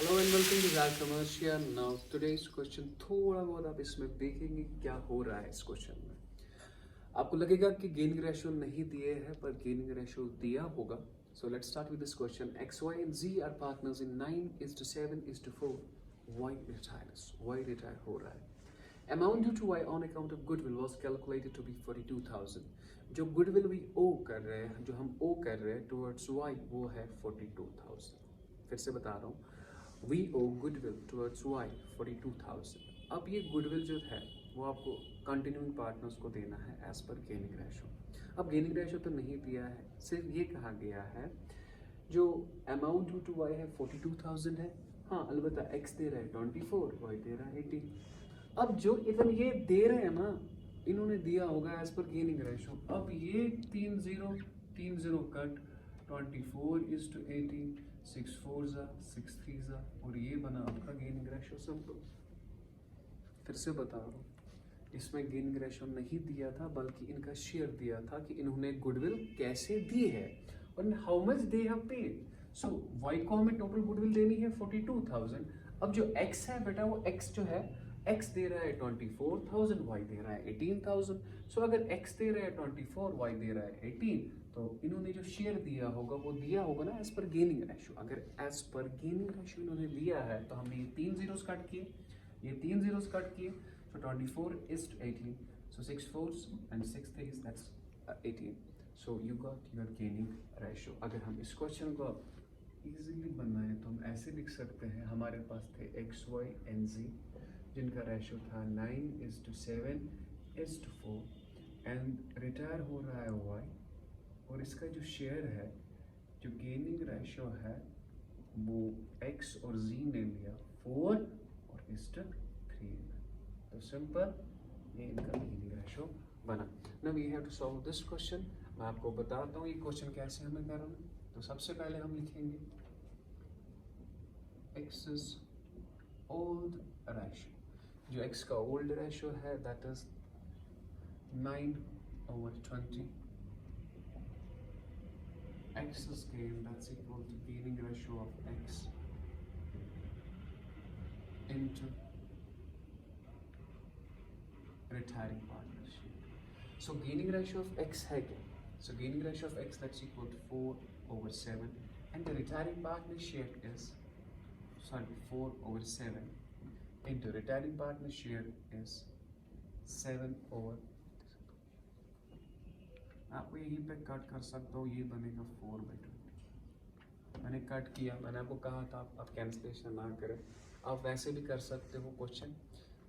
Hello and welcome to Zack commercial. Now today's question थोड़ा बहुत आप इसमें देखेंगे क्या हो रहा है इस क्वेश्चन में। आपको लगेगा कि गेनिंग रेशियो नहीं दिए है पर गेनिंग रेशियो दिया होगा। So let's start with this question. X Y and Z are partners in 9:7:4। Y retire हो रहा है। Amount due to Y on account of goodwill was calculated to be 42,000. जो goodwill भी O कर रहे हैं, जो हम O कर रहे हैं towards Y, वो है 42,000. फिर से बता रहा हूँ, we owe goodwill towards Y 42,000. अब ये goodwill जो है वो आपको continuing partners को देना है as per gaining ratio. अब gaining ratio तो नहीं दिया है, सिर्फ ये कहा गया है जो अमाउंट ड्यू टू वाई है 42,000 है। हाँ अलबत्ता एक्स दे रहा है 24, वाई दे रहा है 18। अब जो इधर ये दे रहे हैं ना, इन्होंने दिया होगा एज पर गेनिंग रेशो। अब ये 3 0 कट 24:18, 6 4 6 3 और ये बना आपका गेनिंग रेशो सिंपल। फिर से बता रहा हूँ, इसमें गेनिंग रेशो नहीं दिया था बल्कि इनका शेयर दिया था कि इन्होंने गुडविल कैसे दी है और how much they have paid. So Y को हमें टोटल गुडविल देनी है 42,000। अब जो एक्स है बेटा, वो एक्स जो है, एक्स दे रहा है 24,000, वाई दे रहा है 18,000। सो अगर एक्स दे रहा है 24, वाई दे रहा है 18, तो इन्होंने जो शेयर दिया होगा वो दिया होगा ना एज पर गेनिंग रेशियो। अगर एज पर गेनिंग रेशियो इन्होंने दिया है तो हमने ये 3 zeros कट किए, ये 3 zeros कट किए। So 24:18. So 6 4s and 6 3s, that's 18. So you got your gaining ratio. अगर हम इस क्वेश्चन को इजीली बनाएं तो हम ऐसे लिख सकते हैं, हमारे पास थे एक्स वाई एंड जी जिनका रेशियो था 9:7:4 एंड रिटायर हो रहा है वाई, और इसका जो शेयर है, जो गेनिंग रेशियो है, वो एक्स और जी ने लिया 4:3 में। तो सिंपल ये इनका गेनिंग रेशियो बना। Now we have to solve this question. मैं आपको बताता हूँ ये क्वेश्चन कैसे हमें करना है। तो सबसे पहले हम लिखेंगे x इज ओल्ड रेशियो। जो x का ओल्ड रेशियो है that is 9/20। x is gain, that's equal to gaining ratio of x into retiring partnership. So gaining ratio of x है क्या? So gaining ratio of x that's equal to 4/7 and the retiring partner share is 4/7 into retiring partner share is 7/। आपको यहीं पे cut कर सकता हूँ, ये बनेगा 4/20। मैंने कट किया, मैंने आपको कहा था आप कैंसिलेशन ना करें। आप वैसे भी कर सकते हो क्वेश्चन,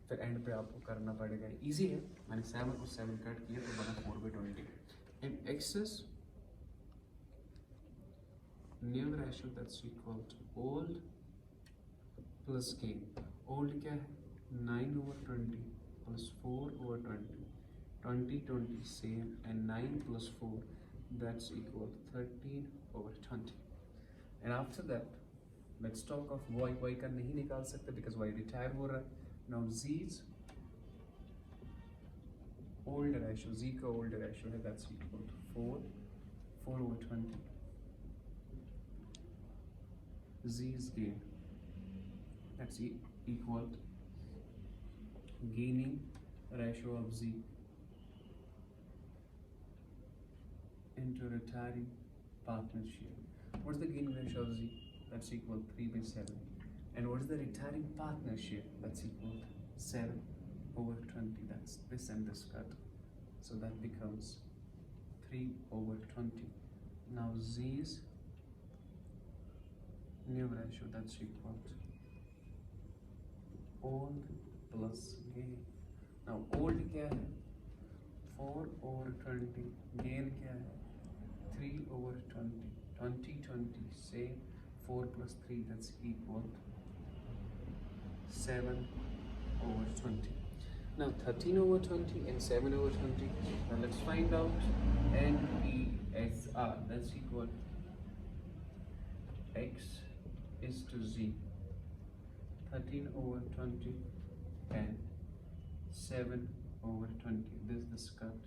फिर एंड पे आपको करना पड़ेगा। इजी है, मैंने 7 और 7 कट किया तो बना 4/20 and X is new ratio that's equal to old plus gain. Old क्या है 9/20 प्लस 4/20, 20 same and 9 plus 4 that's equal to 13/20। and after that let's talk of y का नहीं निकाल सकते because y रिटायर हो रहा है। now z's old ratio, z का old ratio है that's equal to 4/20 z's gain that's equal to gaining ratio of z into retiring partnership. What's the gaining ratio of z? That's equal to 3/7. And what's the retiring partnership? That's equal to 7/20. That's this and this cut. So that becomes 3/20. Now z's new ratio that's equal to old plus gain. Now old क्या है 4/20, gain क्या है 3/20, 20 say 4 plus 3 that's equal to 7/20. Now 13/20 and 7/20. Now let's find out NESR that's equal x is to z 13/20 and 7/20. This cut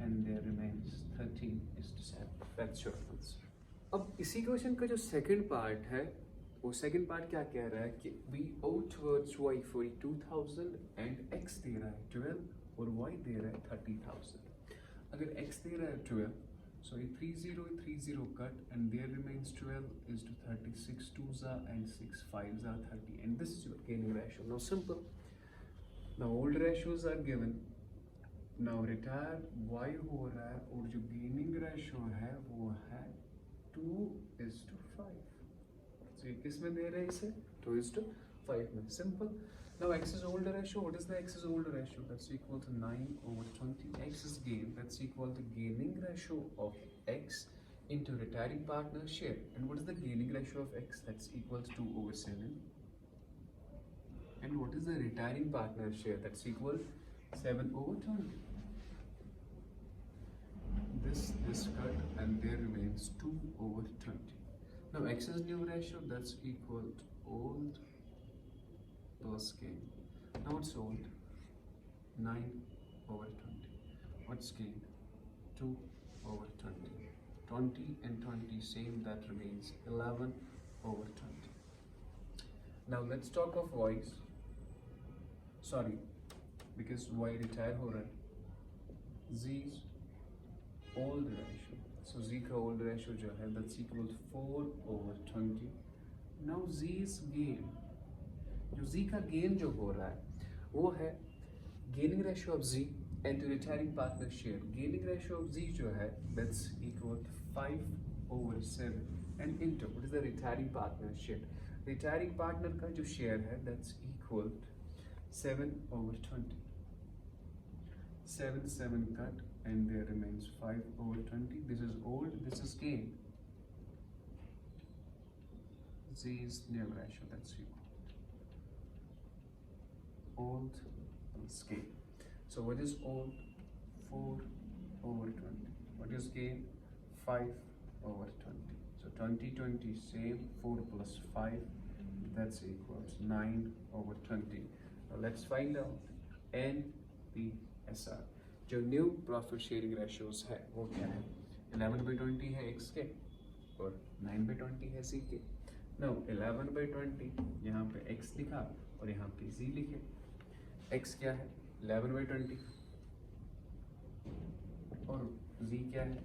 and there remains 13:7. That's your answer. अब इसी question का जो second part है वो second part क्या कह रहा है कि we owe towards y 42,000 and x दे रहा है 12 और y दे रहा है 30,000। अगर x दे रहा है 12, so 30 cut and there remains 12 is to 36 2s are and 6 5s are 30, and this is your gaining ratio. Now simple, now old ratios are given, now retire y हो रहा है और जो gaining ratio है वो है 2:5। So ये किस में दे रहे हैं इसे? 2:5 में। Simple. Now x is older ratio. What is the x is older ratio? That's equal to 9/20. X is gain. That's equal to gaining ratio of x into retiring partner share. And what is the gaining ratio of x? That's equal to 2/7. And what is the retiring partner share? That's equal 7/20. This cut and there remains 2/20. Now x is new ratio, that's equal to old plus gain. Now what's old? 9/20. What's gain? 2/20. 20 and 20 same, that remains 11/20. Now let's talk of y's. Sorry, because y retire हो रहा है. Z's old ratio. So z का old ratio जो है that's equal to 4/20. Now z's gain, जो z का gain जो हो रहा है वो है gaining ratio of z and retiring partner share. Gaining ratio of z जो है that's equal to 5/7 and into what is the retiring partner share. Retiring partner का जो share है that's equal to 7/20. 7 cut and there remains 5/20. This is old, this is gain. Z is new ratio, that's equal old plus gain. So what is old? 4/20. What is gain? 5/20. So 20 same, 4 plus 5, that's equals 9/20. Now let's find out NPSR. जो new profit sharing ratios है वो क्या है? 11/20 है x के और 9/20 है z के। नो 11/20 यहाँ पे x लिखा और यहाँ पे z लिखे। x क्या है? 11/20 और z क्या है?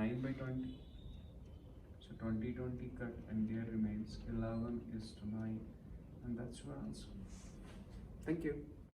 9/20. So 20 cut and there remains 11:9 and that's your answer. Thank you.